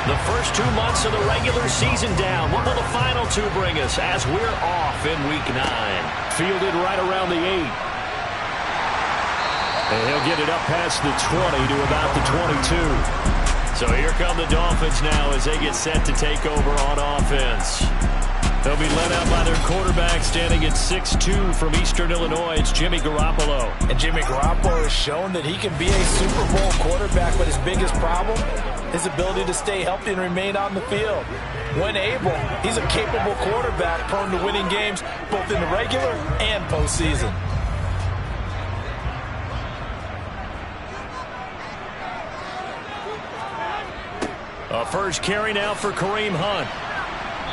The first 2 months of the regular season down. What will the final 2 bring us as we're off in Week 9? Fielded right around the 8. And he'll get it up past the 20 to about the 22. So here come the Dolphins now as they get set to take over on offense. They'll be led out by their quarterback standing at 6'2" from Eastern Illinois. It's Jimmy Garoppolo. And Jimmy Garoppolo has shown that he can be a Super Bowl quarterback, but his biggest problem, his ability to stay healthy and remain on the field. When able, he's a capable quarterback prone to winning games both in the regular and postseason. A first carry now for Kareem Hunt.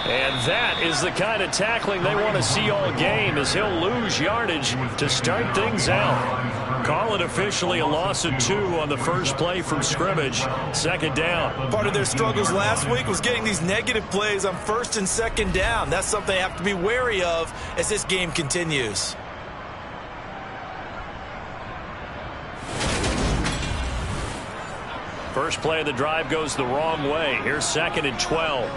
And that is the kind of tackling they want to see all game as he'll lose yardage to start things out. Call it officially a loss of 2 on the first play from scrimmage. Second down. Part of their struggles last week was getting these negative plays on first and second down. That's something they have to be wary of as this game continues. First play of the drive goes the wrong way. Here's 2nd and 12.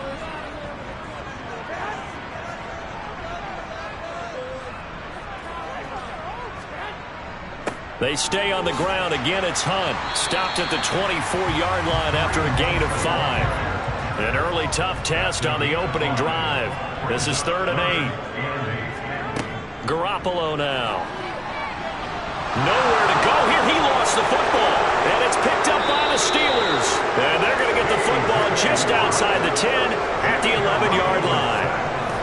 They stay on the ground. Again, it's Hunt. Stopped at the 24-yard line after a gain of 5. An early tough test on the opening drive. This is 3rd and 8. Garoppolo now. Nowhere to go here. He lost the football. And it's picked up by the Steelers. And they're going to get the football just outside the 10 at the 11-yard line.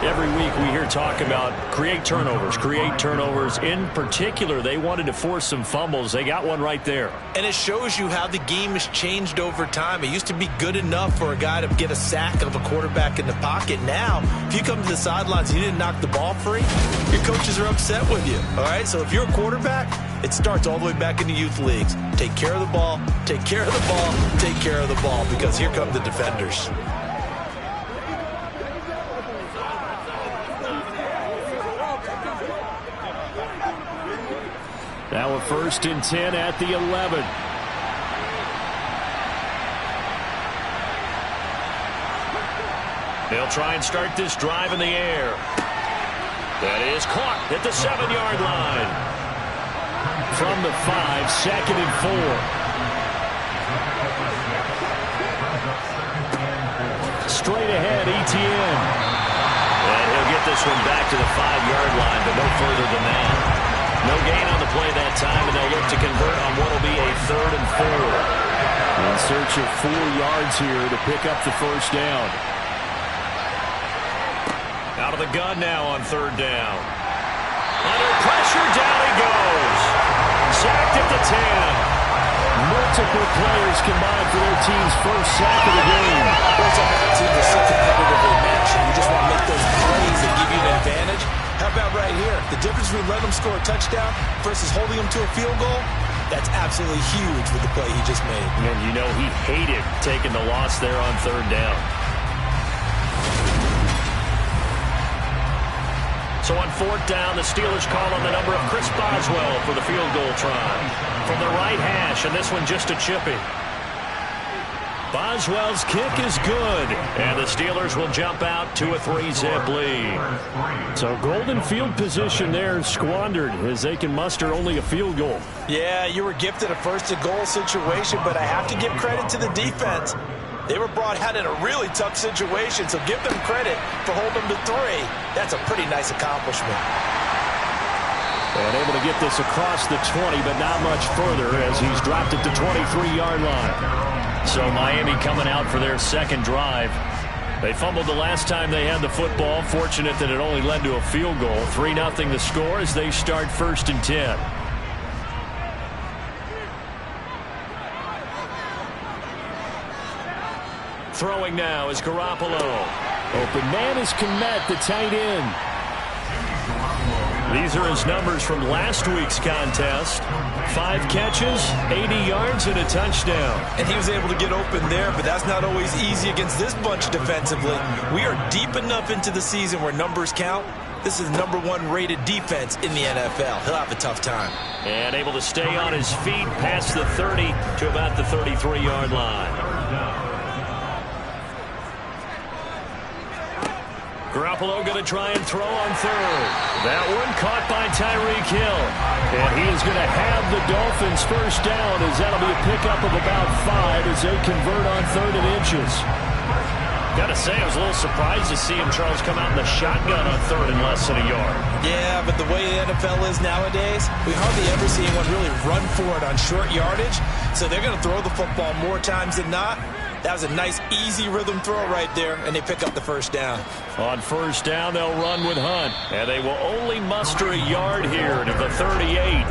Every week we hear talk about create turnovers. In particular, they wanted to force some fumbles. They got one right there. And it shows you how the game has changed over time. It used to be good enough for a guy to get a sack of a quarterback in the pocket. Now, if you come to the sidelines and you didn't knock the ball free, your coaches are upset with you. All right, so if you're a quarterback, it starts all the way back in the youth leagues. Take care of the ball, take care of the ball, take care of the ball, because here come the defenders. Now a 1st and 10 at the 11. They'll try and start this drive in the air. That is caught at the 7-yard line. From the 5, 2nd and 4. Straight ahead, ETN. And he'll get this one back to the 5-yard line, but no further than that. No gain on the play that time, and they'll look to convert on what will be a 3rd and 4. In search of 4 yards here to pick up the first down. Out of the gun now on 3rd down. Under pressure, down he goes. Sacked at the 10. Multiple players combined for their team's first sack of the game. Those are bad teams are so competitively matched, and you just want to make those plays that give you an advantage. How about right here? The difference between letting them score a touchdown versus holding them to a field goal, that's absolutely huge with the play he just made. And you know he hated taking the loss there on 3rd down. So on 4th down, the Steelers call on the number of Chris Boswell for the field goal try. From the right hash, and this one just a chipping. Boswell's kick is good, and the Steelers will jump out to a 3-zip lead. So golden field position there squandered as they can muster only a field goal. Yeah, you were gifted a 1st-and-goal situation, but I have to give credit to the defense. They were brought out in a really tough situation, so give them credit for holding them to 3. That's a pretty nice accomplishment. And able to get this across the 20, but not much further as he's dropped at the 23-yard line. So Miami coming out for their 2nd drive. They fumbled the last time they had the football. Fortunate that it only led to a field goal. 3-0 the score as they start 1st and 10. Throwing now is Garoppolo. Open man is Kmet, the tight end. These are his numbers from last week's contest. 5 catches, 80 yards, and a touchdown. And he was able to get open there, but that's not always easy against this bunch defensively. We are deep enough into the season where numbers count. This is the number 1 rated defense in the NFL. He'll have a tough time. And able to stay on his feet past the 30 to about the 33-yard line. Garoppolo going to try and throw on third. That one caught by Tyreek Hill. And he is going to have the Dolphins first down, as that'll be a pickup of about 5 as they convert on 3rd and inches. Got to say, I was a little surprised to see him, Charles, come out in the shotgun on 3rd and less than a yard. Yeah, but the way the NFL is nowadays, we hardly ever see anyone really run for it on short yardage. So they're going to throw the football more times than not. That was a nice, easy rhythm throw right there, and they pick up the first down. On first down, they'll run with Hunt. And they will only muster a yard here to the 38.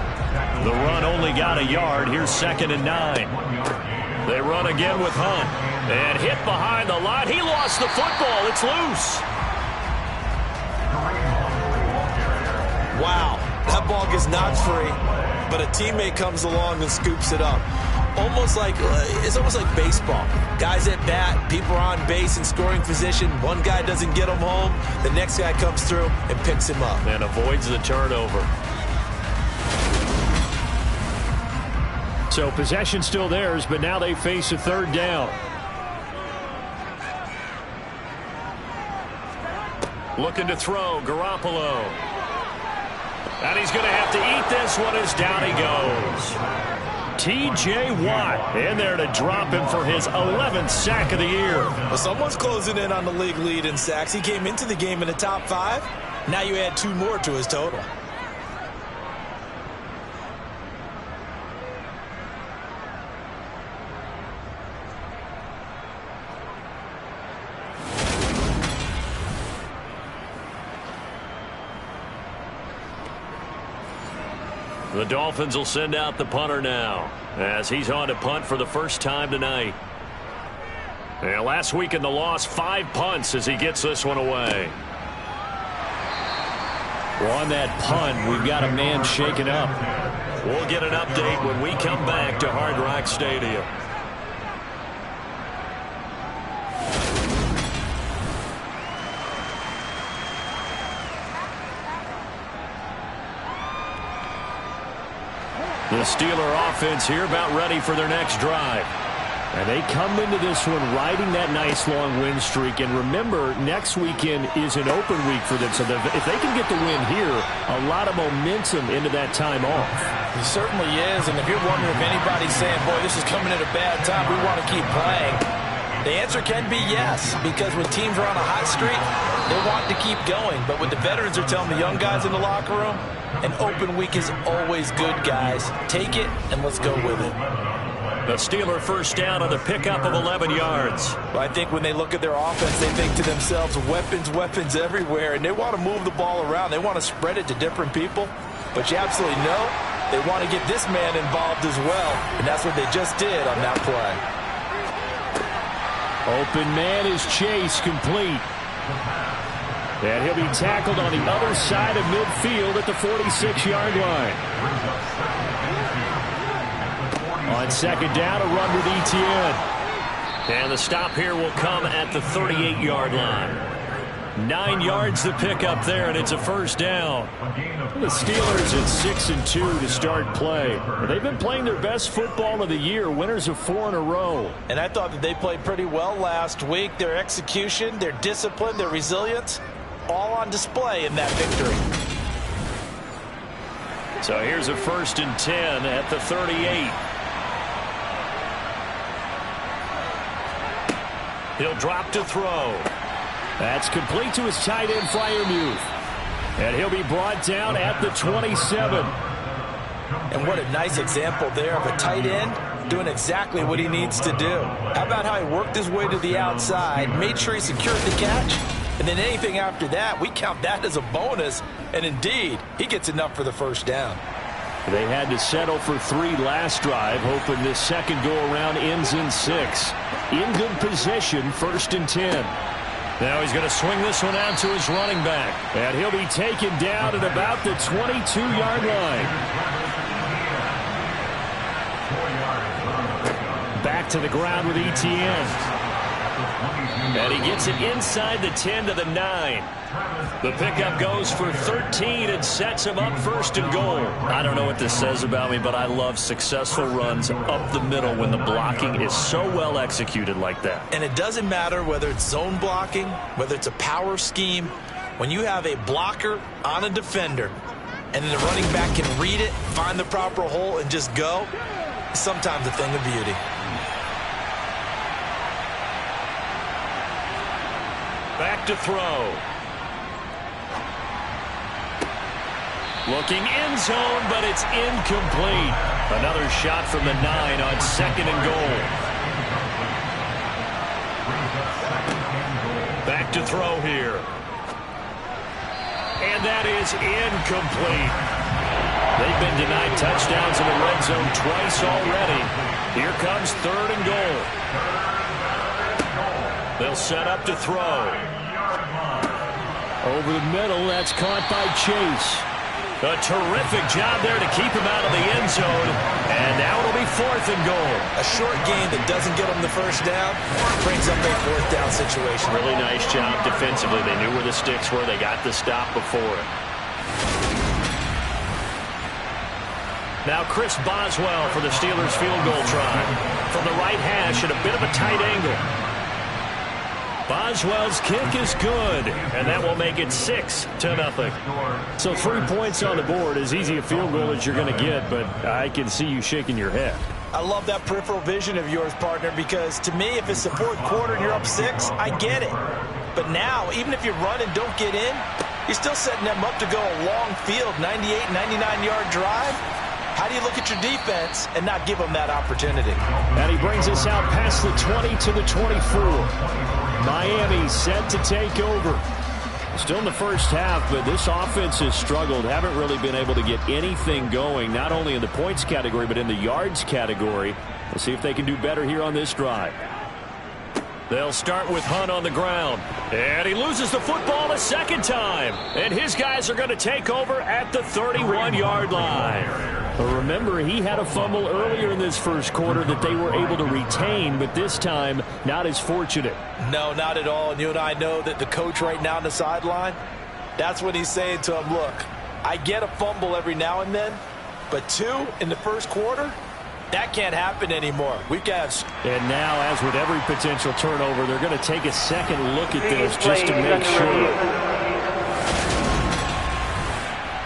The run only got a yard. Here's 2nd and 9. They run again with Hunt. And hit behind the line. He lost the football. It's loose. Wow. That ball gets knocked free, but a teammate comes along and scoops it up. It's almost like baseball. Guys at bat, people are on base in scoring position. One guy doesn't get him home. The next guy comes through and picks him up. And avoids the turnover. So possession still theirs, but now they face a 3rd down. Looking to throw, Garoppolo. And he's going to have to eat this one as down he goes. T.J. Watt in there to drop him for his 11th sack of the year. Well, someone's closing in on the league lead in sacks. He came into the game in the top 5. Now you add 2 more to his total. The Dolphins will send out the punter now, as he's on to punt for the first time tonight. And last week in the loss, 5 punts as he gets this one away. Well, on that punt, we've got a man shaken up. We'll get an update when we come back to Hard Rock Stadium. The Steeler offense here about ready for their next drive. And they come into this one riding that nice long win streak. And remember, next weekend is an open week for them. So if they can get the win here, a lot of momentum into that time off. It certainly is. And if you're wondering if anybody's saying, boy, this is coming at a bad time, we want to keep playing, the answer can be yes. Because when teams are on a hot streak, they want to keep going. But what the veterans are telling the young guys in the locker room, an open week is always good, guys. Take it, and let's go with it. The Steeler first down on the pickup of 11 yards. Well, I think when they look at their offense, they think to themselves, weapons everywhere, and they want to move the ball around. They want to spread it to different people. But you absolutely know they want to get this man involved as well, and that's what they just did on that play. Open man is Chase, complete. And he'll be tackled on the other side of midfield at the 46-yard line. On second down, a run with Etienne. And the stop here will come at the 38-yard line. 9 yards to pick up there, and it's a first down. The Steelers at 6-2 to start play. They've been playing their best football of the year, winners of 4 in a row. And I thought that they played pretty well last week. Their execution, their discipline, their resilience, all on display in that victory. So here's a 1st and 10 at the 38. He'll drop to throw. That's complete to his tight end Freiermuth. And he'll be brought down at the 27. And what a nice example there of a tight end doing exactly what he needs to do. How about how he worked his way to the outside, made sure he secured the catch, and then anything after that, we count that as a bonus. And indeed, he gets enough for the first down. They had to settle for 3 last drive, hoping this second go-around ends in 6. In good position, 1st and 10. Now he's going to swing this one out to his running back. And he'll be taken down at about the 22-yard line. Back to the ground with Etienne. And he gets it inside the 10 to the 9. The pickup goes for 13 and sets him up first and goal. I don't know what this says about me, but I love successful runs up the middle when the blocking is so well executed like that. And it doesn't matter whether it's zone blocking, whether it's a power scheme. When you have a blocker on a defender and then the running back can read it, find the proper hole, and just go, it's sometimes a thing of beauty. Back to throw. Looking end zone, but it's incomplete. Another shot from the 9 on second and goal. Back to throw here. And that is incomplete. They've been denied touchdowns in the red zone twice already. Here comes third and goal. They'll set up to throw. Over the middle, that's caught by Chase. A terrific job there to keep him out of the end zone. And now it'll be fourth and goal. A short game that doesn't get them the first down brings up a fourth down situation. Really nice job defensively. They knew where the sticks were. They got the stop before it. Now Chris Boswell for the Steelers field goal try. From the right hash at a bit of a tight angle. Boswell's kick is good, and that will make it 6-0. So 3 points on the board, as easy a field goal as you're going to get, but I can see you shaking your head. I love that peripheral vision of yours, partner, because to me, if it's the fourth quarter and you're up 6, I get it. But now, even if you run and don't get in, you're still setting them up to go a long field, 98, 99-yard drive. How do you look at your defense and not give them that opportunity? And he brings us out past the 20 to the 24. Miami set to take over. Still in the first half, but this offense has struggled. Haven't really been able to get anything going, not only in the points category, but in the yards category. We'll see if they can do better here on this drive. They'll start with Hunt on the ground. And he loses the football a second time. And his guys are going to take over at the 31-yard line. But remember, he had a fumble earlier in this first quarter that they were able to retain, but this time not as fortunate. No, not at all. And you and I know that the coach right now on the sideline, that's what he's saying to him. Look, I get a fumble every now and then, but 2 in the first quarter, that can't happen anymore. We've got. And now, as with every potential turnover, they're going to take a second look at this just to make sure.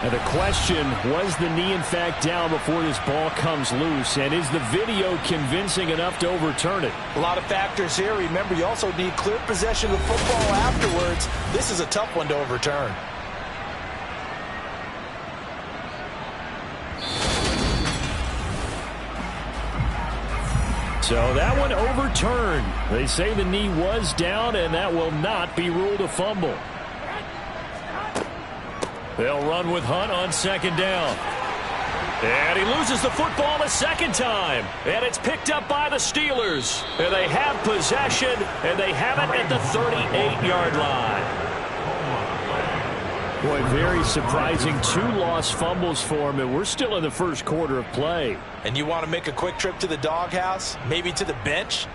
And the question, was the knee in fact down before this ball comes loose? And is the video convincing enough to overturn it? A lot of factors here. Remember, you also need clear possession of the football afterwards. This is a tough one to overturn. So that one overturned. They say the knee was down, and that will not be ruled a fumble. They'll run with Hunt on second down. And he loses the football a second time. And it's picked up by the Steelers. And they have possession, and they have it at the 38-yard line. Boy, very surprising. 2 lost fumbles for him, and we're still in the first quarter of play. And you want to make a quick trip to the doghouse, maybe to the bench?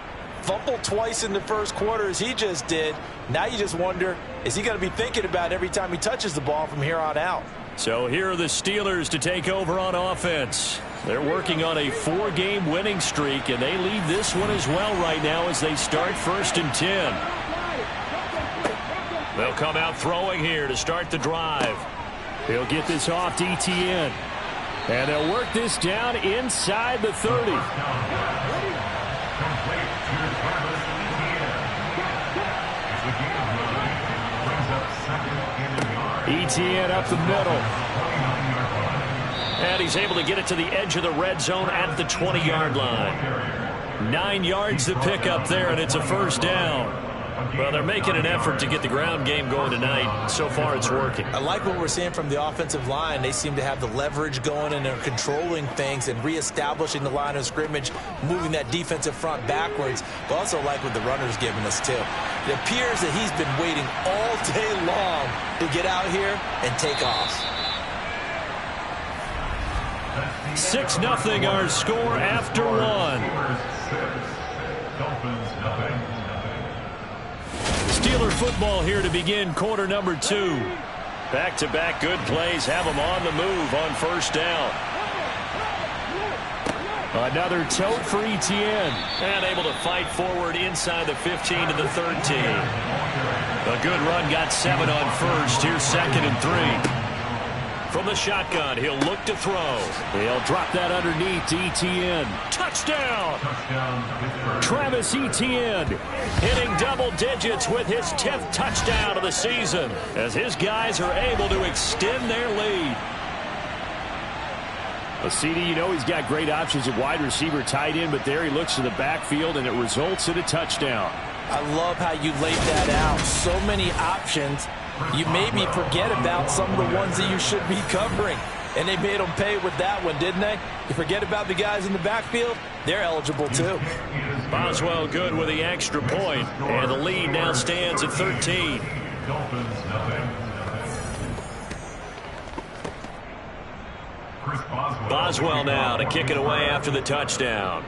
Fumble twice in the first quarter as he just did. Now you just wonder, is he going to be thinking about every time he touches the ball from here on out? So here are the Steelers to take over on offense. They're working on a 4-game winning streak, and they lead this one as well right now as they start 1st and 10. They'll come out throwing here to start the drive. He'll get this off to ETN. And they'll work this down inside the 30. ETN up the middle. And he's able to get it to the edge of the red zone at the 20-yard line. 9 yards to pick up there, and it's a first down. Well, they're making an effort to get the ground game going tonight. So far, it's working. I like what we're seeing from the offensive line. They seem to have the leverage going, and they're controlling things and reestablishing the line of scrimmage, moving that defensive front backwards. But also like what the runner's giving us, too. It appears that he's been waiting all day long to get out here and take off. 6-0 our score after 1. football here to begin quarter number 2. Back-to-back good plays have them on the move on first down. Another tote for Etienne. And able to fight forward inside the 15 to the 13. A good run got 7 on first. Here's 2nd and 3. From the shotgun, he'll look to throw. He'll drop that underneath to Etienne. Touchdown! Travis Etienne hitting double digits with his 10th touchdown of the season as his guys are able to extend their lead. A CD, you know he's got great options at wide receiver, tight end, but there he looks to the backfield, and it results in a touchdown. I love how you laid that out. So many options. You maybe forget about some of the ones that you should be covering. And they made them pay with that one, didn't they? You forget about the guys in the backfield, they're eligible too. Boswell good with the extra point, and the lead now stands at 13. Boswell now to kick it away after the touchdown.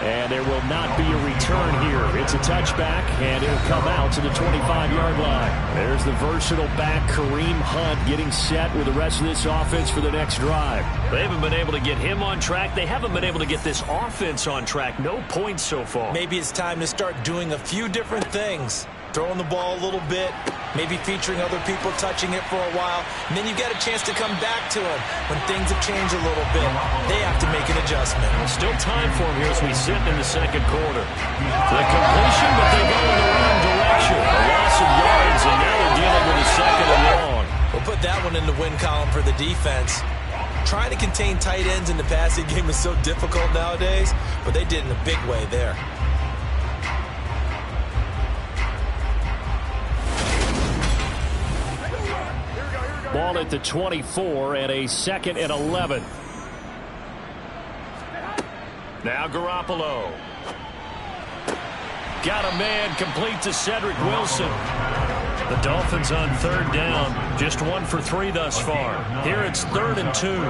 And there will not be a return here. It's a touchback, and it'll come out to the 25-yard line. There's the versatile back, Kareem Hunt, getting set with the rest of this offense for the next drive. They haven't been able to get him on track. They haven't been able to get this offense on track. No points so far. Maybe it's time to start doing a few different things. Throwing the ball a little bit, maybe featuring other people touching it for a while, and then you get a chance to come back to him when things have changed a little bit. They have to make an adjustment. Still time for him here as we sit in the second quarter. The completion, but they go in the wrong direction. A loss of yards, and now they're dealing with a 2nd and long. We'll put that one in the win column for the defense. Trying to contain tight ends in the passing game is so difficult nowadays, but they did in a big way there. Ball at the 24 and a 2nd and 11. Now Garoppolo. Got a man complete to Cedric Wilson. The Dolphins on 3rd down. Just 1 for 3 thus far. Here it's 3rd and 2.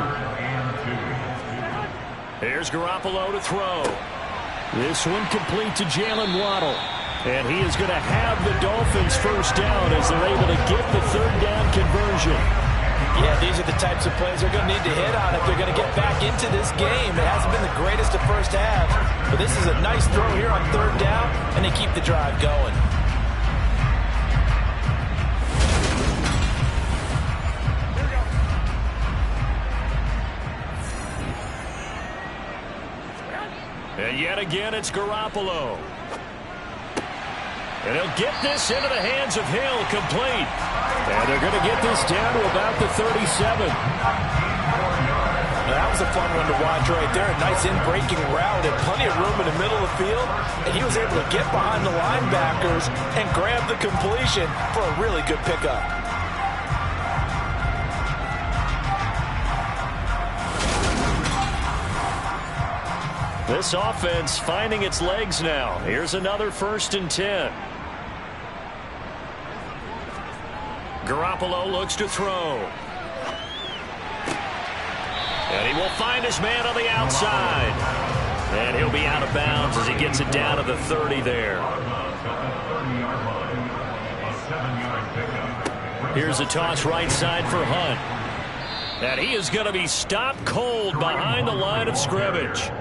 Here's Garoppolo to throw. This one complete to Jalen Waddle. And he is going to have the Dolphins first down as they're able to get the 3rd down conversion. Yeah, these are the types of plays they're going to need to hit on if they're going to get back into this game. It hasn't been the greatest of first half, but this is a nice throw here on 3rd down, and they keep the drive going. And yet again, it's Garoppolo. And he'll get this into the hands of Hill, complete. And they're going to get this down to about the 37. Now, that was a fun one to watch right there. A nice in-breaking route and plenty of room in the middle of the field. And he was able to get behind the linebackers and grab the completion for a really good pickup. This offense finding its legs now. Here's another 1st and 10. Garoppolo looks to throw. And he will find his man on the outside. And he'll be out of bounds as he gets it down to the 30 there. Here's a toss right side for Hunt. And he is going to be stopped cold behind the line of scrimmage.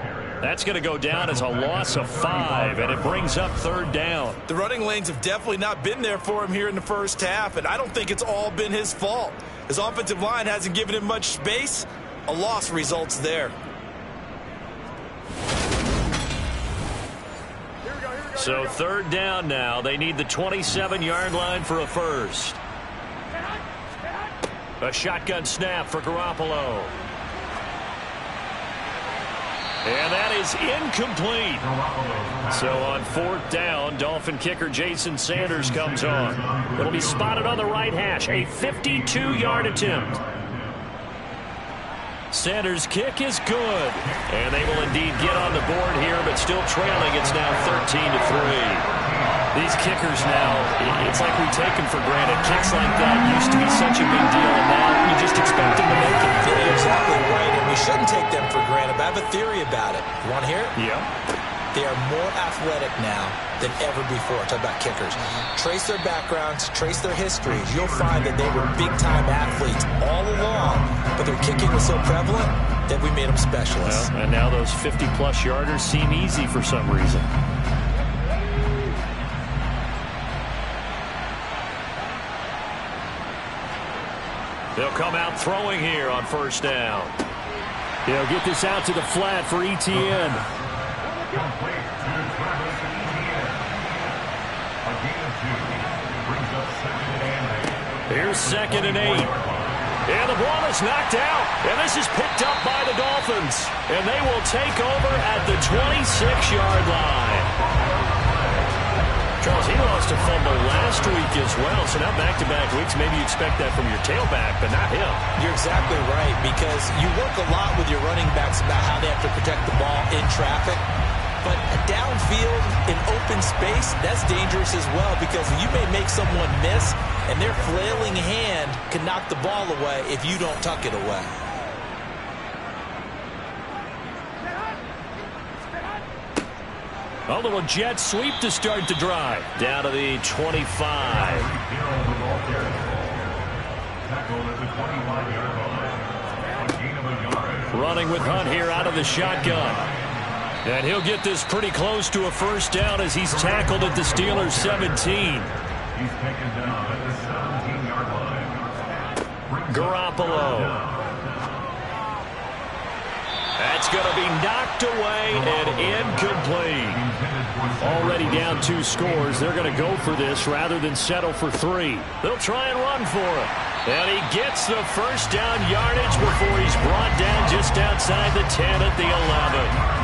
That's going to go down as a loss of 5, and it brings up 3rd down. The running lanes have definitely not been there for him here in the first half, and I don't think it's all been his fault. His offensive line hasn't given him much space. A loss results there. So 3rd down now. They need the 27-yard line for a first. A shotgun snap for Garoppolo. And that is incomplete. So on 4th down, Dolphin kicker Jason Sanders comes on. It'll be spotted on the right hash. A 52-yard attempt. Sanders' kick is good. And they will indeed get on the board here, but still trailing. It's now 13-3. These kickers now, it's like we take them for granted. Kicks like that used to be such a big deal, and now you just expect them to make it. Yeah, you're exactly right, and we shouldn't take them for granted, but I have a theory about it. You want to hear it? Yeah. They are more athletic now than ever before. Talk about kickers. Trace their backgrounds, trace their histories. You'll find that they were big-time athletes all along, but their kicking was so prevalent that we made them specialists. Well, and now those 50-plus yarders seem easy for some reason. They'll come out throwing here on first down. They'll get this out to the flat for ETN. Here's 2nd and 8. And the ball is knocked out. And this is picked up by the Dolphins. And they will take over at the 26-yard line. Charles, he lost a fumble last week as well. So now back-to-back weeks, maybe you expect that from your tailback, but not him. You're exactly right, because you work a lot with your running backs about how they have to protect the ball in traffic. But downfield in open space, that's dangerous as well, because you may make someone miss, and their flailing hand can knock the ball away if you don't tuck it away. A little jet sweep to start the drive. Down to the 25. Running with Hunt here out of the shotgun. And he'll get this pretty close to a first down as he's tackled at the Steelers' 17. He's taken down at the 17-yard line. Garoppolo. That's going to be knocked away and incomplete. Already down 2 scores. They're going to go for this rather than settle for 3. They'll try and run for it. And he gets the first down yardage before he's brought down just outside the 10 at the 11.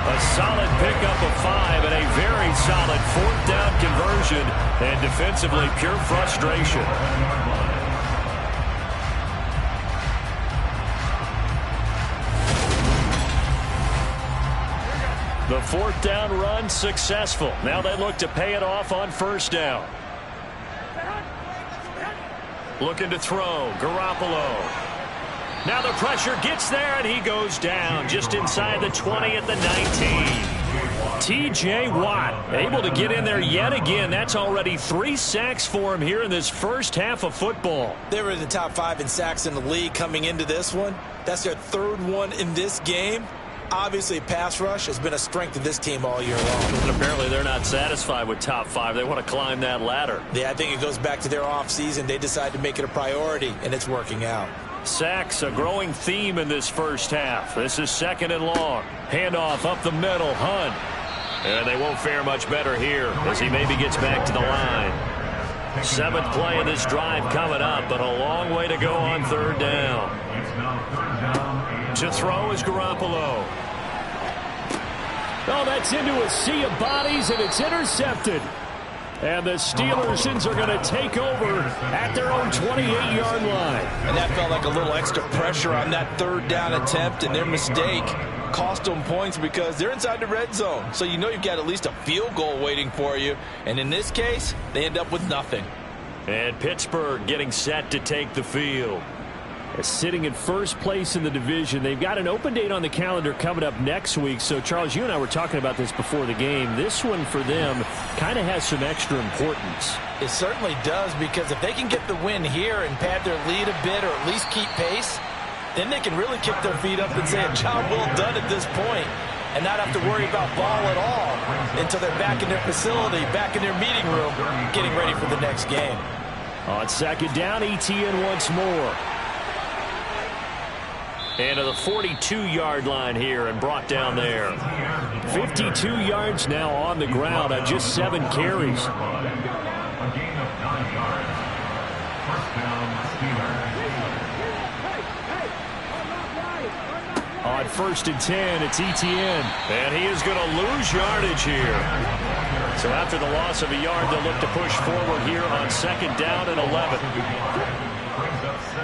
A solid pickup of 5 and a very solid 4th down conversion. And defensively, pure frustration. The 4th down run successful. Now they look to pay it off on first down. Looking to throw. Garoppolo. Now the pressure gets there, and he goes down just inside the 20 at the 19. T.J. Watt able to get in there yet again. That's already 3 sacks for him here in this first half of football. They were in the top 5 in sacks in the league coming into this one. That's their 3rd one in this game. Obviously, pass rush has been a strength of this team all year long. And apparently they're not satisfied with top 5. They want to climb that ladder. Yeah, I think it goes back to their offseason. They decided to make it a priority, and it's working out. Sacks, a growing theme in this first half. This is 2nd and long. Handoff up the middle. Hunt. And they won't fare much better here as he maybe gets back to the line. 7th play of this drive coming up, but a long way to go on 3rd down. To throw is Garoppolo. Oh, that's into a sea of bodies, and it's intercepted. And the Steelers are going to take over at their own 28-yard line. And that felt like a little extra pressure on that 3rd down attempt, and their mistake cost them points because they're inside the red zone. So you know you've got at least a field goal waiting for you. And in this case, they end up with nothing. And Pittsburgh getting set to take the field. Sitting in first place in the division. They've got an open date on the calendar coming up next week. So, Charles, you and I were talking about this before the game. This one for them kind of has some extra importance. It certainly does, because if they can get the win here and pad their lead a bit or at least keep pace, then they can really kick their feet up and say a job well done at this point and not have to worry about ball at all until they're back in their facility, back in their meeting room, getting ready for the next game. On 2nd down, ETN once more. And to the 42-yard line here and brought down there. 52 yards now on the ground on just 7 carries. On 1st and 10, it's ETN. And he is going to lose yardage here. So after the loss of a yard, they'll look to push forward here on 2nd down and 11.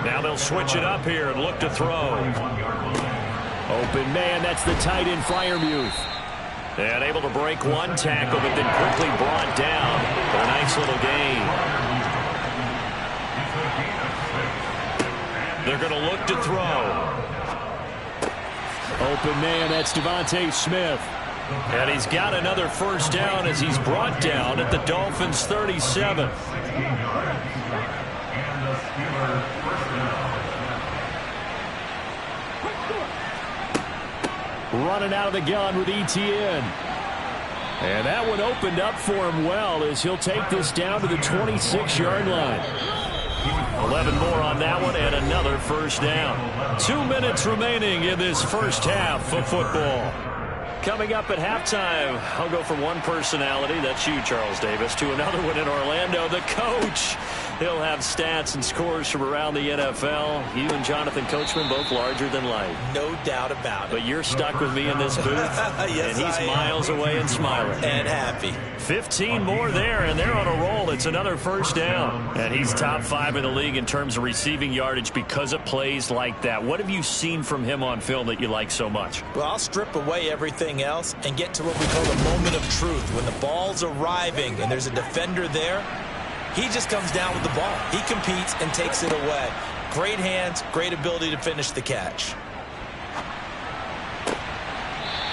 Now they'll switch it up here and look to throw. Open man, that's the tight end Freiermuth. And able to break one tackle, but then quickly brought down. But a nice little gain. They're going to look to throw. Open man, that's Devontae Smith. And he's got another first down as he's brought down at the Dolphins' 37. Running out of the gun with Etienne. And that one opened up for him well as he'll take this down to the 26-yard line. 11 more on that one and another first down. 2 minutes remaining in this first half of football. Coming up at halftime, I'll go from one personality, that's you, Charles Davis, to another one in Orlando, the coach. He'll have stats and scores from around the NFL. You and Jonathan Coachman both larger than life. No doubt about it. But you're stuck with me in this booth. Yes, and he's miles away and smiling. And happy. 15 more there, and they're on a roll. It's another first down. And he's top 5 in the league in terms of receiving yardage because of plays like that. What have you seen from him on film that you like so much? Well, I'll strip away everything else and get to what we call the moment of truth. When the ball's arriving and there's a defender there, he just comes down with the ball. He competes and takes it away. Great hands, great ability to finish the catch.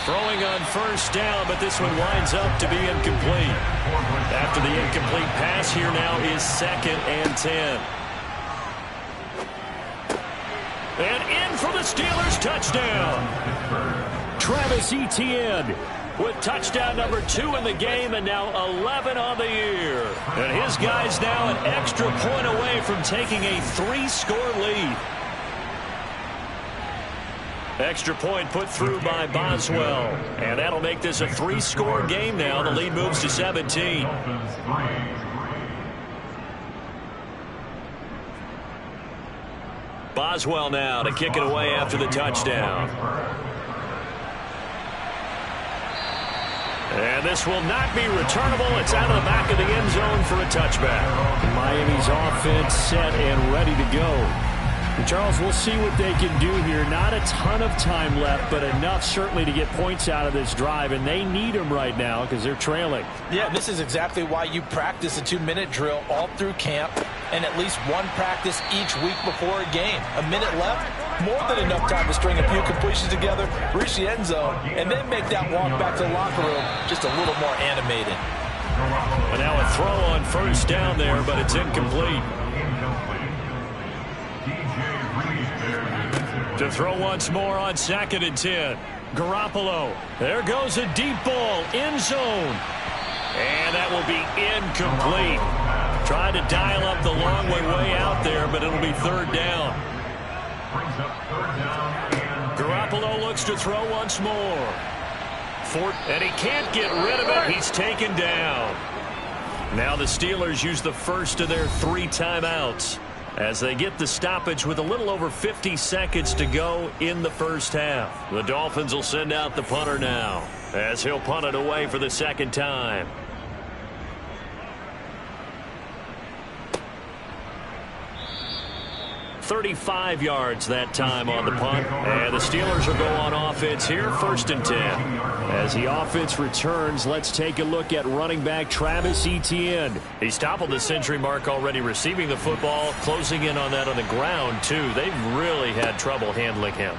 Throwing on first down, but this one winds up to be incomplete. After the incomplete pass, here now is 2nd and 10. And in for the Steelers, touchdown. Travis Etienne with touchdown number 2 in the game and now 11 on the year. And his guy's now an extra point away from taking a 3-score lead. Extra point put through by Boswell. And that'll make this a 3-score game now. The lead moves to 17. Boswell now to kick it away after the touchdown. And this will not be returnable. It's out of the back of the end zone for a touchback. Miami's offense set and ready to go. And Charles, we'll see what they can do here. Not a ton of time left, but enough certainly to get points out of this drive. And they need them right now because they're trailing. Yeah, this is exactly why you practice a 2-minute drill all through camp and at least one practice each week before a game. A minute left, more than enough time to string a few completions together, reach the end zone, and then make that walk back to the locker room just a little more animated. And now a throw on first down there, but it's incomplete. To throw once more on 2nd and 10. Garoppolo. There goes a deep ball. End zone. And that will be incomplete. Tried to dial up the long way out there, but it'll be 3rd down. Garoppolo looks to throw once more. And he can't get rid of it. He's taken down. Now the Steelers use the first of their 3 timeouts as they get the stoppage with a little over 50 seconds to go in the first half. The Dolphins will send out the punter now as he'll punt it away for the 2nd time. .35 yards that time on the punt. And the Steelers will go on offense here, 1st and 10. As the offense returns, let's take a look at running back Travis Etienne. He's toppled the century mark already receiving the football, closing in on that on the ground, too. They've really had trouble handling him.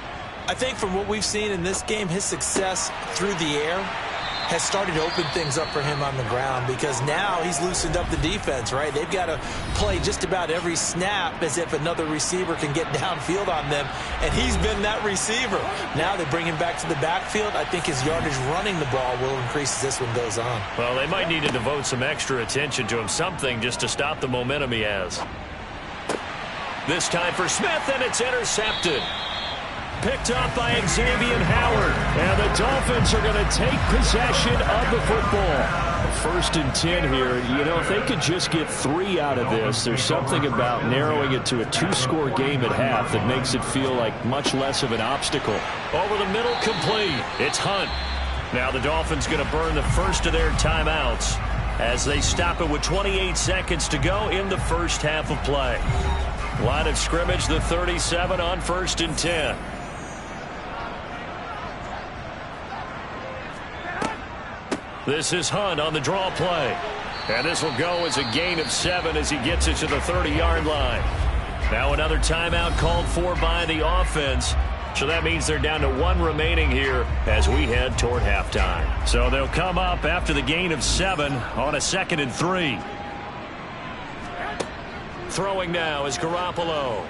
I think from what we've seen in this game, his success through the air has started to open things up for him on the ground because now he's loosened up the defense, right? They've got to play just about every snap as if another receiver can get downfield on them, and he's been that receiver. Now they bring him back to the backfield. I think his yardage running the ball will increase as this one goes on. Well, they might need to devote some extra attention to him, something just to stop the momentum he has. This time for Smith, and it's intercepted. Picked up by Xavier Howard. And the Dolphins are going to take possession of the football. 1st and 10 here. You know, if they could just get 3 out of this, there's something about narrowing it to a 2-score game at half that makes it feel like much less of an obstacle. Over the middle, complete. It's Hunt. Now the Dolphins going to burn the first of their timeouts as they stop it with 28 seconds to go in the first half of play. Line of scrimmage, the 37 on 1st and 10. This is Hunt on the draw play. And this will go as a gain of 7 as he gets it to the 30-yard line. Now another timeout called for by the offense So that means they're down to 1 remaining here as we head toward halftime. So they'll come up after the gain of 7 on a 2nd and 3. Throwing now is Garoppolo.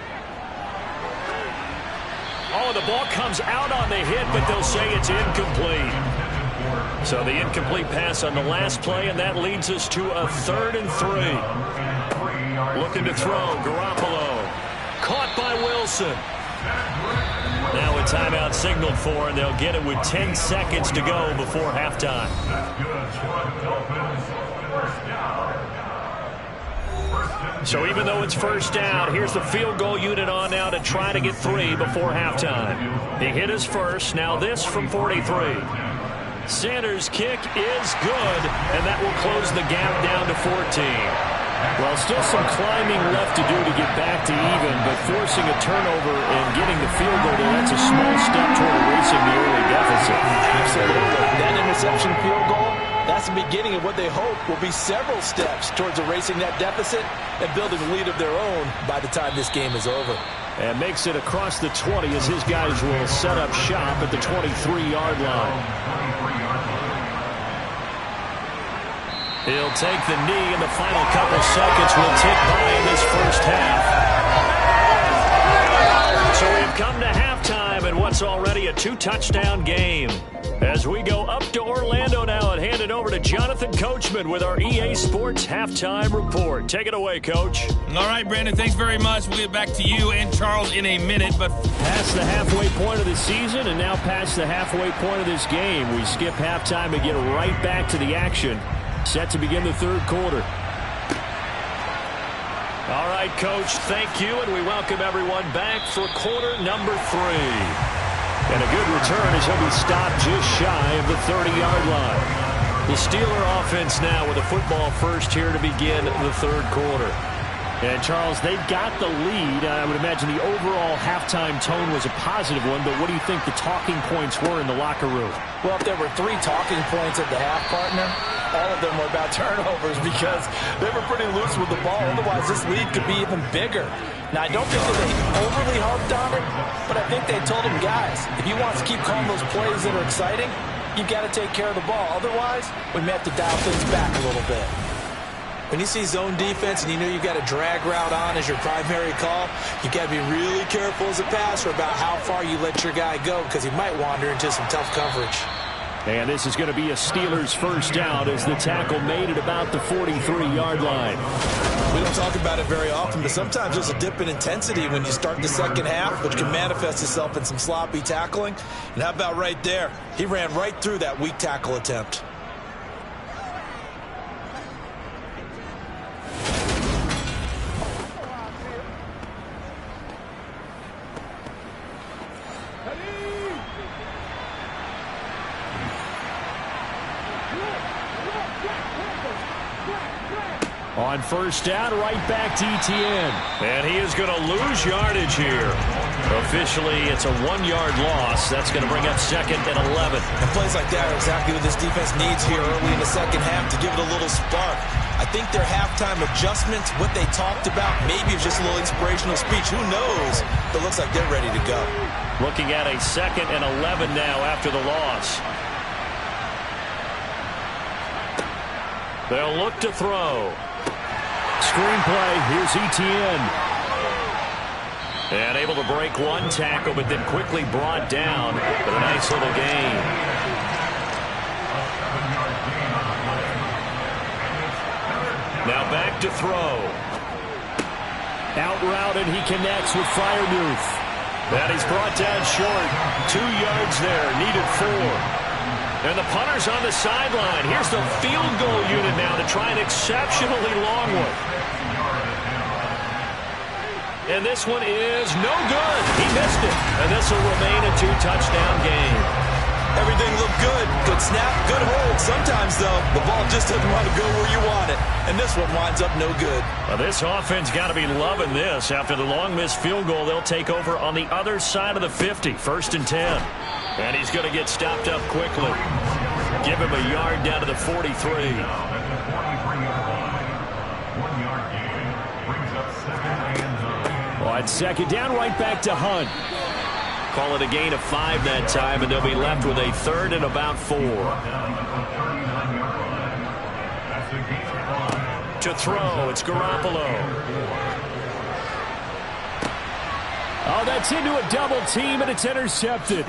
Oh, the ball comes out on the hit, but they'll say it's incomplete. So the incomplete pass on the last play, and that leads us to a 3rd and 3. Looking to throw, Garoppolo. Caught by Wilson. Now a timeout signaled for, and they'll get it with 10 seconds to go before halftime. So even though it's first down, here's the field goal unit on now to try to get 3 before halftime. He hit his first. Now this from 43. Sanders' kick is good, and that will close the gap down to 14. Well, still some climbing left to do to get back to even, but forcing a turnover and getting the field goal, that's a small step toward erasing the early deficit. Absolutely. That interception field goal, that's the beginning of what they hope will be several steps towards erasing that deficit and building a lead of their own by the time this game is over. And makes it across the 20 as his guys will set up shop at the 23-yard line. He'll take the knee, and the final couple seconds will tick by in this first half. So we've come to halftime in what's already a 2-touchdown game. As we go up to Orlando now and hand it over to Jonathan Coachman with our EA Sports Halftime Report. Take it away, Coach. All right, Brandon, thanks very much. We'll get back to you and Charles in a minute. But past the halfway point of the season and now past the halfway point of this game, we skip halftime and get right back to the action. Set to begin the 3rd quarter. All right, Coach, thank you, and we welcome everyone back for quarter number 3. And a good return as he'll be stopped just shy of the 30-yard line. The Steeler offense now with a football first here to begin the 3rd quarter. And, Charles, they've got the lead. I would imagine the overall halftime tone was a positive one, but what do you think the talking points were in the locker room? Well, if there were 3 talking points at the half, partner, all of them were about turnovers because they were pretty loose with the ball. Otherwise, this lead could be even bigger. Now, I don't think that they overly harped on it, but I think they told them, guys, if you want to keep calling those plays that are exciting, you've got to take care of the ball. Otherwise, we may have to dial things back a little bit. When you see zone defense and you know you've got a drag route on as your primary call, you've got to be really careful as a passer about how far you let your guy go because he might wander into some tough coverage. And this is going to be a Steelers first down as the tackle made at about the 43-yard line. We don't talk about it very often, but sometimes there's a dip in intensity when you start the second half, which can manifest itself in some sloppy tackling. And how about right there? He ran right through that weak tackle attempt. On first down, right back to Etienne. And he is going to lose yardage here. Officially, it's a 1-yard loss. That's going to bring up 2nd and 11. And plays like that are exactly what this defense needs here early in the second half to give it a little spark. I think their halftime adjustments, what they talked about, maybe it's just a little inspirational speech. Who knows? But it looks like they're ready to go. Looking at a 2nd and 11 now after the loss. They'll look to throw. Screenplay, here's Etienne. And able to break one tackle, but then quickly brought down with a nice little gain. Now back to throw. Out route, and he connects with Freiermuth. And he's brought down short. 2 yards there, needed 4. And the punter's on the sideline. Here's the field goal unit now to try an exceptionally long one. And this one is no good. He missed it. And this will remain a 2-touchdown game. Everything looked good. Good snap, good hold. Sometimes, though, the ball just doesn't want to go where you want it. And this one winds up no good. Well, this offense got to be loving this. After the long missed field goal, they'll take over on the other side of the 50. 1st and 10. And he's going to get stopped up quickly. Give him a yard down to the 43. On 2nd down, right back to Hunt. Call it a gain of 5 that time, and they'll be left with a 3rd and about 4. To throw, it's Garoppolo. Oh, that's into a double team, and it's intercepted.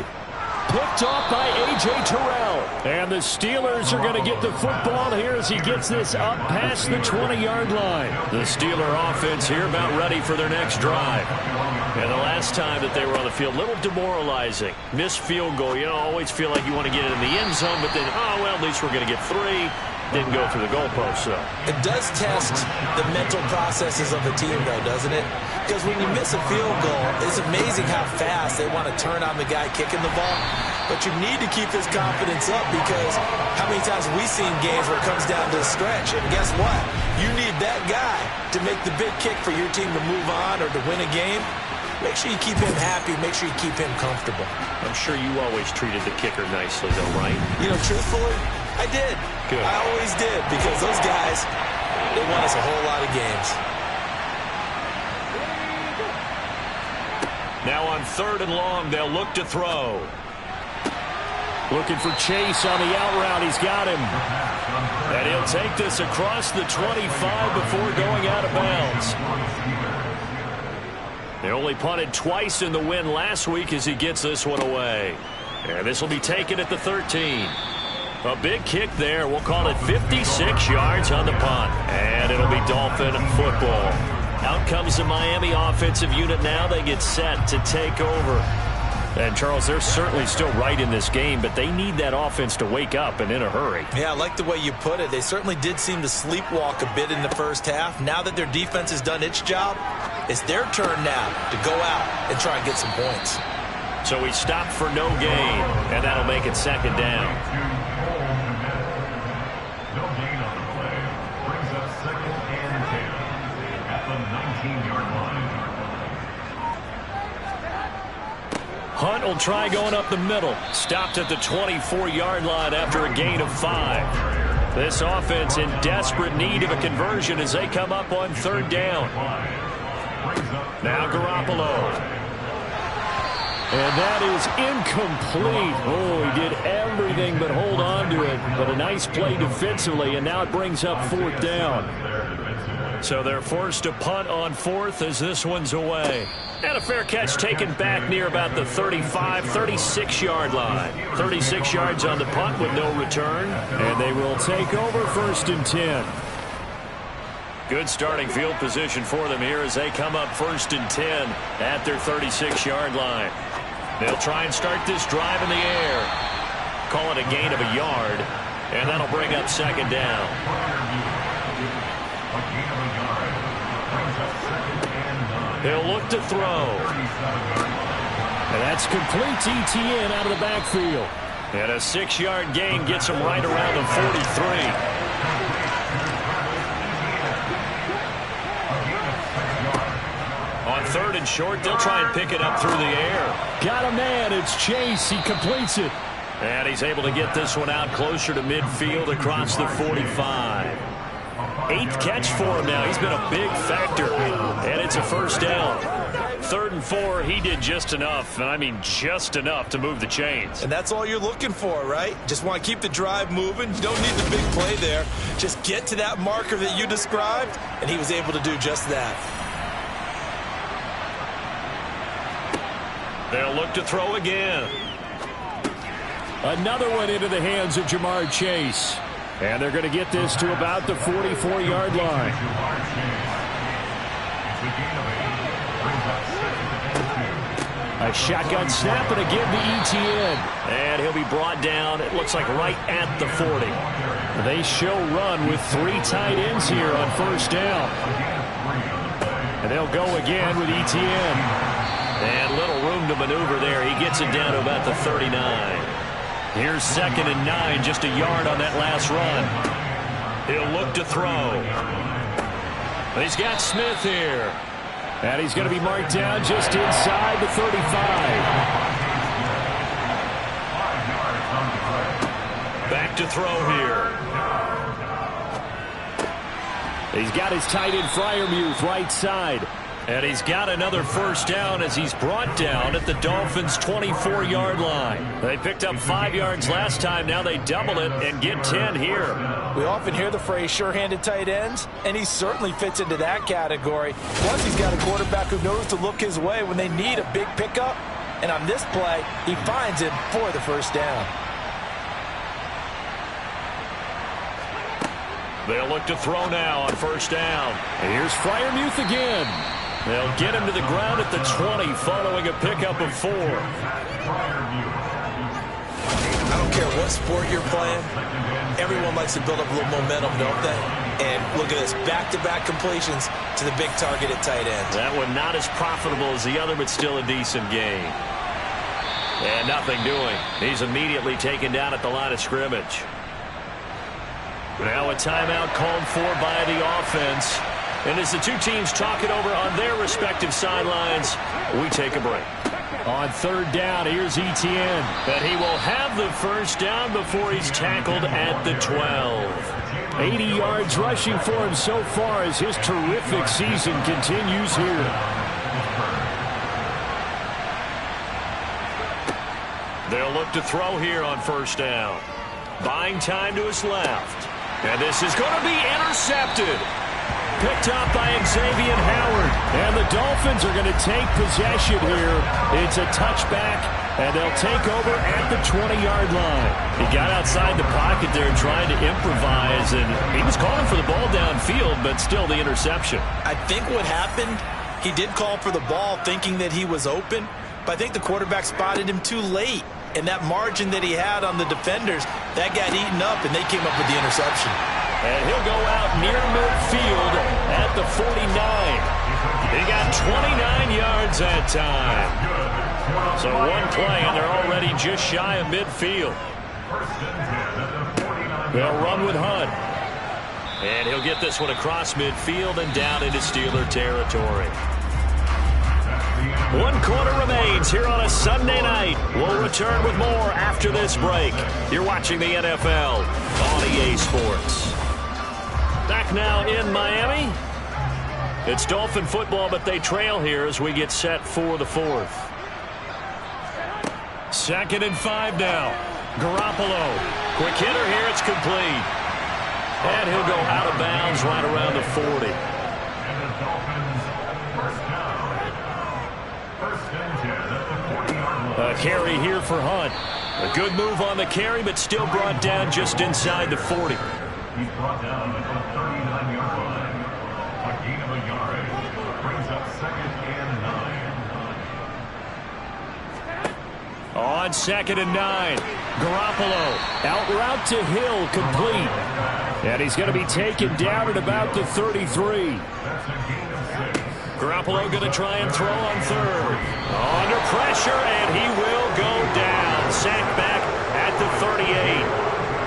Picked off by A.J. Terrell. And the Steelers are going to get the football here as he gets this up past the 20-yard line. The Steeler offense here about ready for their next drive. And the last time that they were on the field, a little demoralizing. Missed field goal. You know, always feel like you want to get it in the end zone, but then, oh, well, at least we're going to get 3. Didn't go through the goalpost, though. It does test the mental processes of a team, though, doesn't it? Because when you miss a field goal, it's amazing how fast they want to turn on the guy kicking the ball. But you need to keep his confidence up, because how many times have we seen games where it comes down to the stretch? And guess what? You need that guy to make the big kick for your team to move on or to win a game. Make sure you keep him happy. Make sure you keep him comfortable. I'm sure you always treated the kicker nicely, though, right? You know, truthfully, I did. Good. I always did, because those guys, they won us a whole lot of games. Now on 3rd and long, they'll look to throw. Looking for Chase on the out route. He's got him. And he'll take this across the 25 before going out of bounds. They only punted twice in the win last week as he gets this one away. And this will be taken at the 13. A big kick there. We'll call it 56 yards on the punt. And it'll be Dolphin football. Out comes the Miami offensive unit now. They get set to take over. And, Charles, they're certainly still right in this game, but they need that offense to wake up and in a hurry. Yeah, I like the way you put it. They certainly did seem to sleepwalk a bit in the first half. Now that their defense has done its job, it's their turn now to go out and try and get some points. So we stop for no gain, and that'll make it 2nd down. No gain on the play. Brings up 2nd and 10 at the 19-yard line. Hunt will try going up the middle. Stopped at the 24-yard line after a gain of 5. This offense in desperate need of a conversion as they come up on 3rd down. Now Garoppolo. And that is incomplete. Oh, he did everything but hold on to it. But a nice play defensively, and now it brings up 4th down. So they're forced to punt on 4th as this one's away. And a fair catch taken back near about the 35, 36-yard line. 36 yards on the punt with no return. And they will take over 1st and 10. Good starting field position for them here as they come up 1st and 10 at their 36-yard line. They'll try and start this drive in the air. Call it a gain of a yard, and that'll bring up 2nd down. He'll look to throw. And that's complete to ETN out of the backfield. And a 6-yard gain gets him right around the 43. On 3rd and short, they'll try and pick it up through the air. Got a man. It's Chase. He completes it. And he's able to get this one out closer to midfield across the 45. 8th catch for him now. He's been a big factor. And it's a 1st down. 3rd and 4, he did just enough, and I mean just enough to move the chains. And that's all you're looking for, right? Just want to keep the drive moving. You don't need the big play there. Just get to that marker that you described, and he was able to do just that. They'll look to throw again. Another one into the hands of Jamar Chase. And they're going to get this to about the 44-yard line. A shotgun snap and a give to ETN. And he'll be brought down, it looks like right at the 40. They show run with 3 tight ends here on 1st down. And they'll go again with ETN. And little room to maneuver there. He gets it down to about the 39. Here's 2nd and 9, just a yard on that last run. He'll look to throw. He's got Smith here. And he's going to be marked down just inside the 35. Back to throw here. He's got his tight end Freiermuth right side. And he's got another first down as he's brought down at the Dolphins' 24-yard line. They picked up 5 yards last time. Now they double it and get 10 here. We often hear the phrase sure-handed tight ends, and he certainly fits into that category. Plus, he's got a quarterback who knows to look his way when they need a big pickup. And on this play, he finds it for the first down. They'll look to throw now on first down. And here's Freiermuth again. They'll get him to the ground at the 20 following a pickup of 4. I don't care what sport you're playing. Everyone likes to build up a little momentum, don't they? And look at this, back-to-back completions to the big target at tight end. That one not as profitable as the other, but still a decent game. And nothing doing. He's immediately taken down at the line of scrimmage. Now a timeout called for by the offense. And as the two teams talk it over on their respective sidelines, we take a break. On third down, here's Etienne. But he will have the first down before he's tackled at the 12. 80 yards rushing for him so far as his terrific season continues here. They'll look to throw here on first down. Buying time to his left. And this is going to be intercepted. Picked up by Xavier Howard. And the Dolphins are going to take possession here. It's a touchback, and they'll take over at the 20-yard line. He got outside the pocket there trying to improvise, and he was calling for the ball downfield, but still the interception. I think what happened, he did call for the ball thinking that he was open, but I think the quarterback spotted him too late. And that margin that he had on the defenders, that got eaten up, and they came up with the interception. And he'll go out near midfield at the 49. He got 29 yards that time. So one play, and they're already just shy of midfield. They'll run with Hunt. And he'll get this one across midfield and down into Steeler territory. 1 quarter remains here on a Sunday night. We'll return with more after this break. You're watching the NFL on EA Sports. Back now in Miami. It's Dolphin football, but they trail here as we get set for the 4th. 2nd and 5 now. Garoppolo. Quick hitter here. It's complete. And he'll go out of bounds right around the 40. A carry here for Hunt. A good move on the carry, but still brought down just inside the 40. He's brought down at the 39-yard line. A gain of a yard brings up 2nd and 9. On 2nd and 9. Garoppolo out route to Hill, complete. And he's going to be taken down at about the 33. That's a gain of 6. Garoppolo going to try and throw on 3rd. Under pressure, and he will go down. Sacked back at the 38.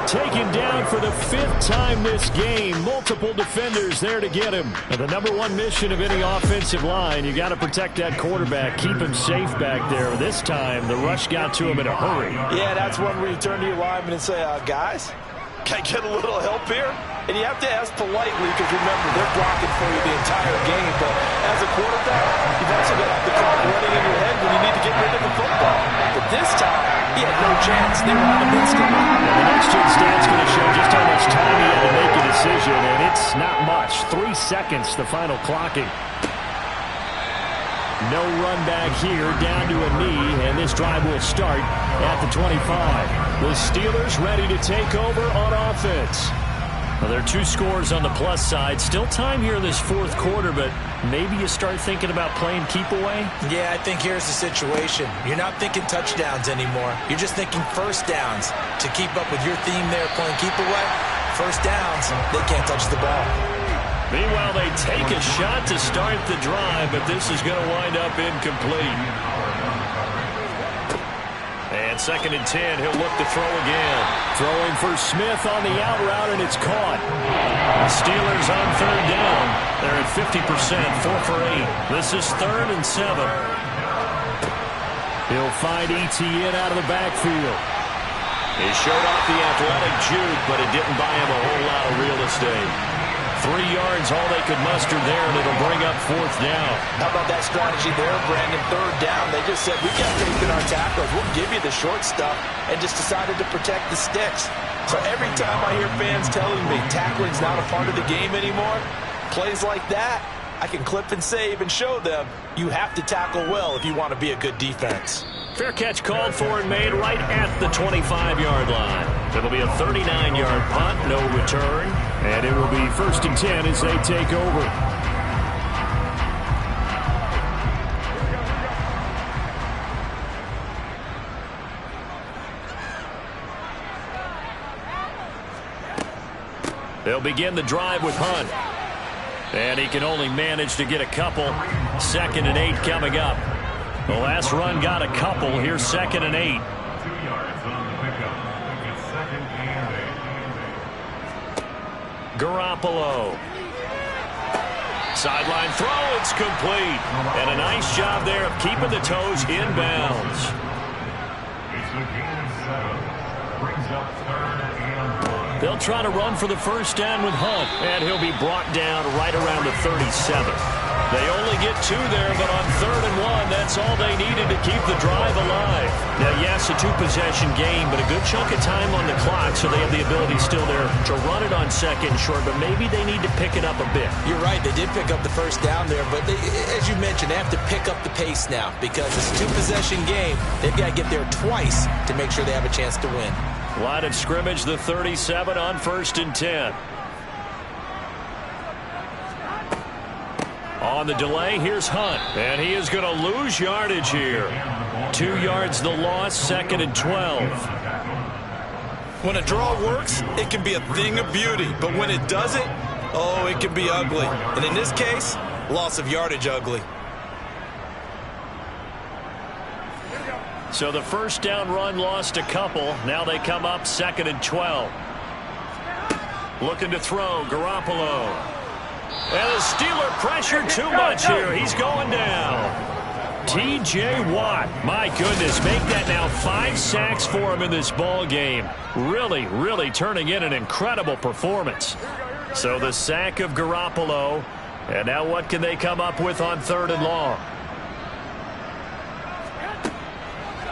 Taken down for the 5th time this game. Multiple defenders there to get him. And the #1 mission of any offensive line, you got to protect that quarterback, keep him safe back there. This time, the rush got to him in a hurry. Yeah, that's one where you turn to your lineman and say, guys, can I get a little help here? And you have to ask politely because, remember, they're blocking for you the entire game. But as a quarterback, you've also got to have the clock running in your head when you need to get rid of the football. But this time, he had no chance. They were on him instantly. The next gen stat's going to show just how much time he had to make a decision, and it's not much. 3 seconds, the final clocking. No run back here, down to a knee, and this drive will start at the 25. The Steelers ready to take over on offense. Well, there are 2 scores on the plus side. Still time here in this 4th quarter, but maybe you start thinking about playing keep away? Yeah, I think here's the situation. You're not thinking touchdowns anymore. You're just thinking first downs. To keep up with your theme there, playing keep away, first downs, they can't touch the ball. Meanwhile, they take a shot to start the drive, but this is going to wind up incomplete. And 2nd and 10, he'll look to throw again. Throwing for Smith on the out route, and it's caught. The Steelers on 3rd down. They're at 50%, 4 for 8. This is 3rd and 7. He'll find Etienne out of the backfield. He showed off the athletic juke, but it didn't buy him a whole lot of real estate. 3 yards, all they could muster there, and it'll bring up 4th down. How about that strategy there, Brandon? 3rd down. They just said, we got faith in our tacklers. We'll give you the short stuff, and just decided to protect the sticks. So every time I hear fans telling me tackling's not a part of the game anymore, plays like that, I can clip and save and show them you have to tackle well if you want to be a good defense. Fair catch called for and made right at the 25-yard line. It'll be a 39-yard punt, no return, and it will be 1st and 10 as they take over. They'll begin the drive with Hunt. And he can only manage to get a couple. 2nd and 8 coming up. The last run got a couple. Here's 2nd and 8. 2 yards on the pickup. It's 2nd and 8. Garoppolo. Sideline throw. It's complete. And a nice job there of keeping the toes inbounds. It's a gain of 7. Brings up 3rd and 1. They'll try to run for the 1st down with Hunt. And he'll be brought down right around the 37. They only get 2 there, but on 3rd and 1, that's all they needed to keep the drive alive. Now, yes, a 2-possession game, but a good chunk of time on the clock, so they have the ability still there to run it on 2nd and short, but maybe they need to pick it up a bit. You're right. They did pick up the 1st down there, but as you mentioned, they have to pick up the pace now because it's a 2-possession game. They've got to get there twice to make sure they have a chance to win. Line of scrimmage, the 37 on 1st and 10. On the delay, here's Hunt, and he is going to lose yardage here. 2 yards the loss, 2nd and 12. When a draw works, it can be a thing of beauty, but when it doesn't, oh, it can be ugly. And in this case, loss of yardage ugly. So the 1st down run lost a couple. Now they come up 2nd and 12. Looking to throw, Garoppolo. And the Steeler pressure too much here. He's going down. T.J. Watt, my goodness, make that now 5 sacks for him in this ball game. Really, really turning in an incredible performance. So the sack of Garoppolo. And now what can they come up with on 3rd and long?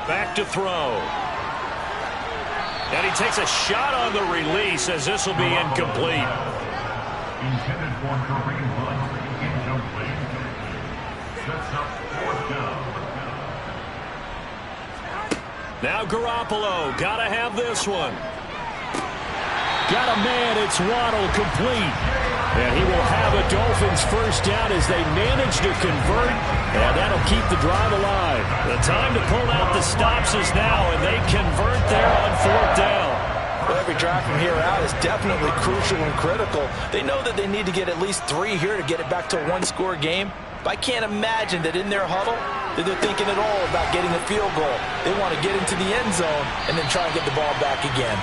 Back to throw. And he takes a shot on the release as this will be incomplete. Intended for Kareem Hunt. Incomplete. Sets up 4th down. Now Garoppolo. Gotta have this one. Got a man. It's Waddle complete. And he will have a Dolphins 1st down as they manage to convert. And that'll keep the drive alive. The time to pull out the stops is now, and they convert there on 4th down. Well, every drive from here out is definitely crucial and critical. They know that they need to get at least 3 here to get it back to a 1-score game. But I can't imagine that in their huddle that they're thinking at all about getting a field goal. They want to get into the end zone and then try and get the ball back again.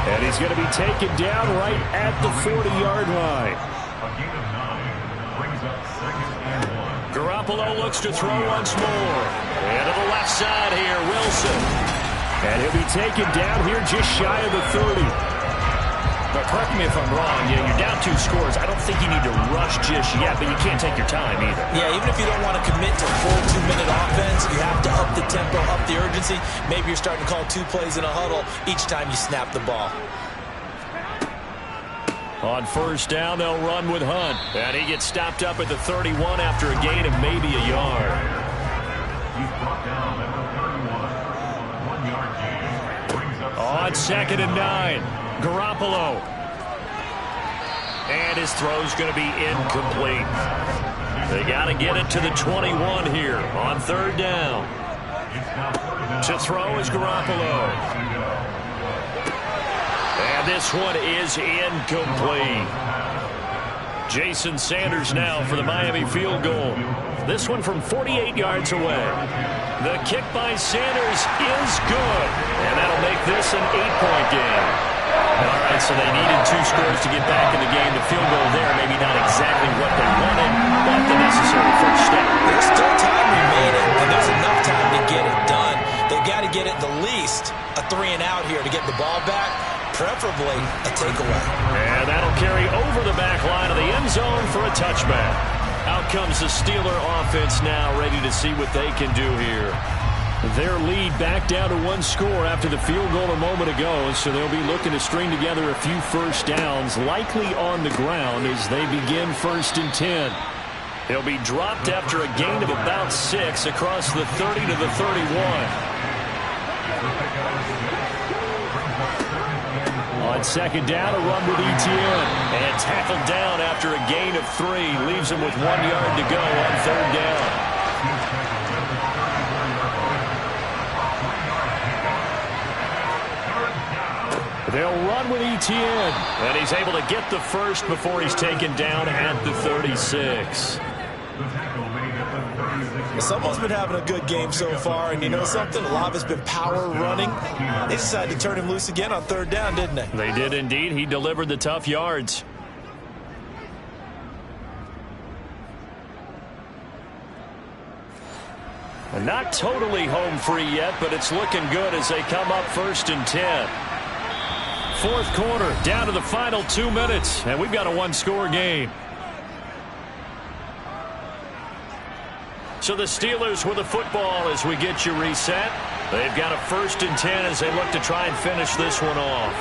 And he's going to be taken down right at the 40-yard line. A gain of 9. Brings up 2nd and 1. Garoppolo looks to throw once more. And to the left side here, Wilson. And he'll be taken down here just shy of the 30. But correct me if I'm wrong, you're down 2 scores. I don't think you need to rush just yet, but you can't take your time either. Yeah, even if you don't want to commit to full 2-minute offense, you have to up the tempo, up the urgency. Maybe you're starting to call 2 plays in a huddle each time you snap the ball. On 1st down, they'll run with Hunt. And he gets stopped up at the 31 after a gain of maybe a yard. He's brought down at the 31. 1-yard gain. Brings up On 2nd and 9. Garoppolo. And his throw's going to be incomplete. They got to get it to the 21 here on 3rd down. To throw is Garoppolo. And this one is incomplete. Jason Sanders now for the Miami field goal. This one from 48 yards away. The kick by Sanders is good. And that'll make this an 8-point game. All right, so they needed 2 scores to get back in the game. The field goal there, maybe not exactly what they wanted, but the necessary first step. There's still time remaining, and there's enough time to get it done. They've got to get at the least a 3-and-out here to get the ball back. preferably a takeaway. And that'll carry over the back line of the end zone for a touchback. Out comes the Steeler offense now, ready to see what they can do here. Their lead back down to one score after the field goal a moment ago, so they'll be looking to string together a few first downs, likely on the ground as they begin 1st and 10. He'll be dropped after a gain of about 6 across the 30 to the 31. On 2nd down, a run with Etienne. And tackled down after a gain of 3. Leaves him with 1 yard to go on 3rd down. They'll run with Etienne. And he's able to get the first before he's taken down at the 36. Someone's been having a good game so far, and you know something? A lot of it's been power running. They decided to turn him loose again on 3rd down, didn't they? They did indeed. He delivered the tough yards. And not totally home free yet, but it's looking good as they come up 1st and 10. 4th quarter, down to the final 2 minutes, and we've got a one-score game. So the Steelers with the football as we get you reset. They've got a 1st and 10 as they look to try and finish this one off.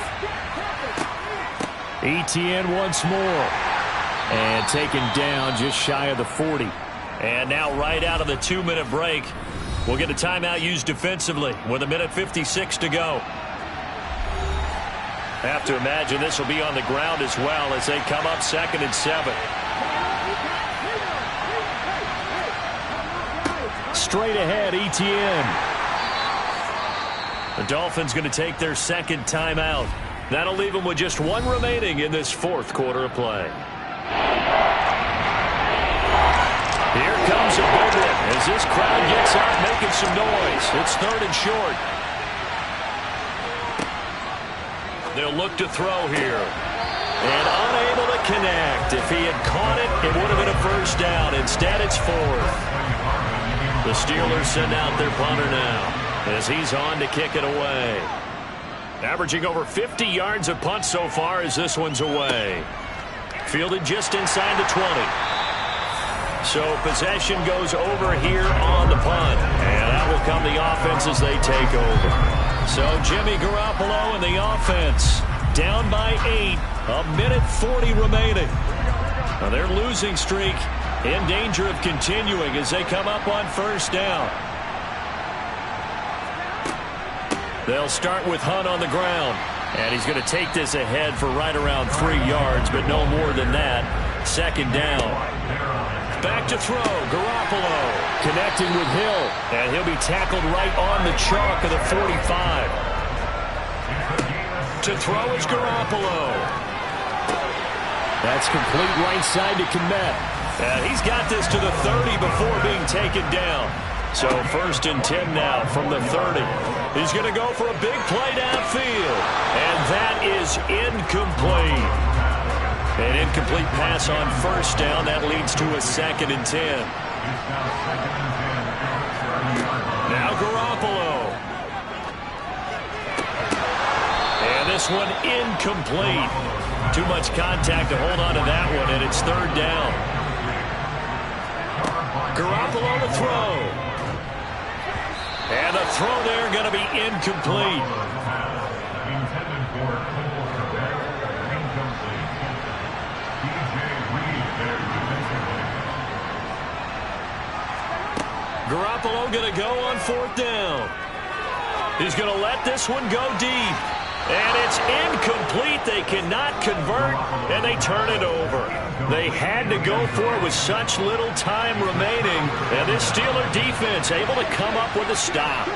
Etienne once more. And taken down just shy of the 40. And now right out of the 2-minute break, we'll get a timeout used defensively with 1:56 to go. Have to imagine this will be on the ground as well as they come up 2nd and 7. Straight ahead, Etienne. The Dolphins going to take their 2nd timeout. That'll leave them with just 1 remaining in this 4th quarter of play. Here comes a big one as this crowd gets out making some noise. It's 3rd and short. They'll look to throw here. And unable to connect. If he had caught it, it would have been a 1st down. Instead, it's 4th. The Steelers send out their punter now as he's on to kick it away. Averaging over 50 yards of punt so far as this one's away. Fielded just inside the 20. So possession goes over here on the punt. And out will come the offense as they take over. So Jimmy Garoppolo and the offense down by 8. 1:40 remaining. Now their losing streak in danger of continuing as they come up on 1st down. They'll start with Hunt on the ground. And he's going to take this ahead for right around 3 yards, but no more than that. 2nd down. Back to throw. Garoppolo connecting with Hill. And he'll be tackled right on the chalk of the 45. To throw is Garoppolo. That's complete right side to Kmet. And he's got this to the 30 before being taken down. So 1st and 10 now from the 30. He's going to go for a big play downfield. And that is incomplete. An incomplete pass on 1st down. That leads to a 2nd and 10. Now Garoppolo. And this one incomplete. Too much contact to hold on to that one, and it's 3rd down. Garoppolo to throw. And the throw there going to be incomplete. Garoppolo going to go on 4th down. He's going to let this one go deep. And it's incomplete. They cannot convert, and they turn it over. They had to go for it with such little time remaining. And this Steeler defense able to come up with a stop.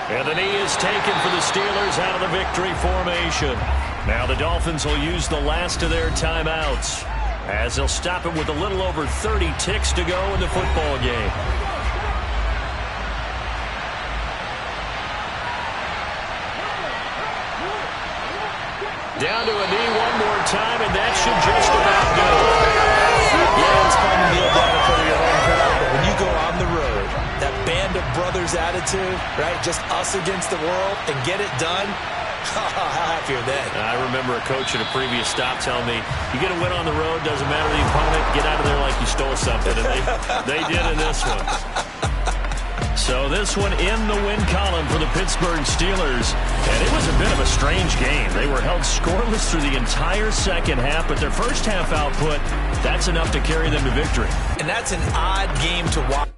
And the knee is taken for the Steelers out of the victory formation. Now the Dolphins will use the last of their timeouts as they'll stop it with a little over 30 ticks to go in the football game. Down to a knee one more time, and that should just about do it. Yeah, it's fun to kneel down in front of your home crowd, but when you go on the road, that band of brothers attitude, right, just us against the world, and get it done, How happy are they? I remember a coach at a previous stop telling me, you get a win on the road, doesn't matter the opponent, get out of there like you stole something. And they did in this one. So this one in the win column for the Pittsburgh Steelers. And it was a bit of a strange game. They were held scoreless through the entire second half, but their first half output, that's enough to carry them to victory. And that's an odd game to watch.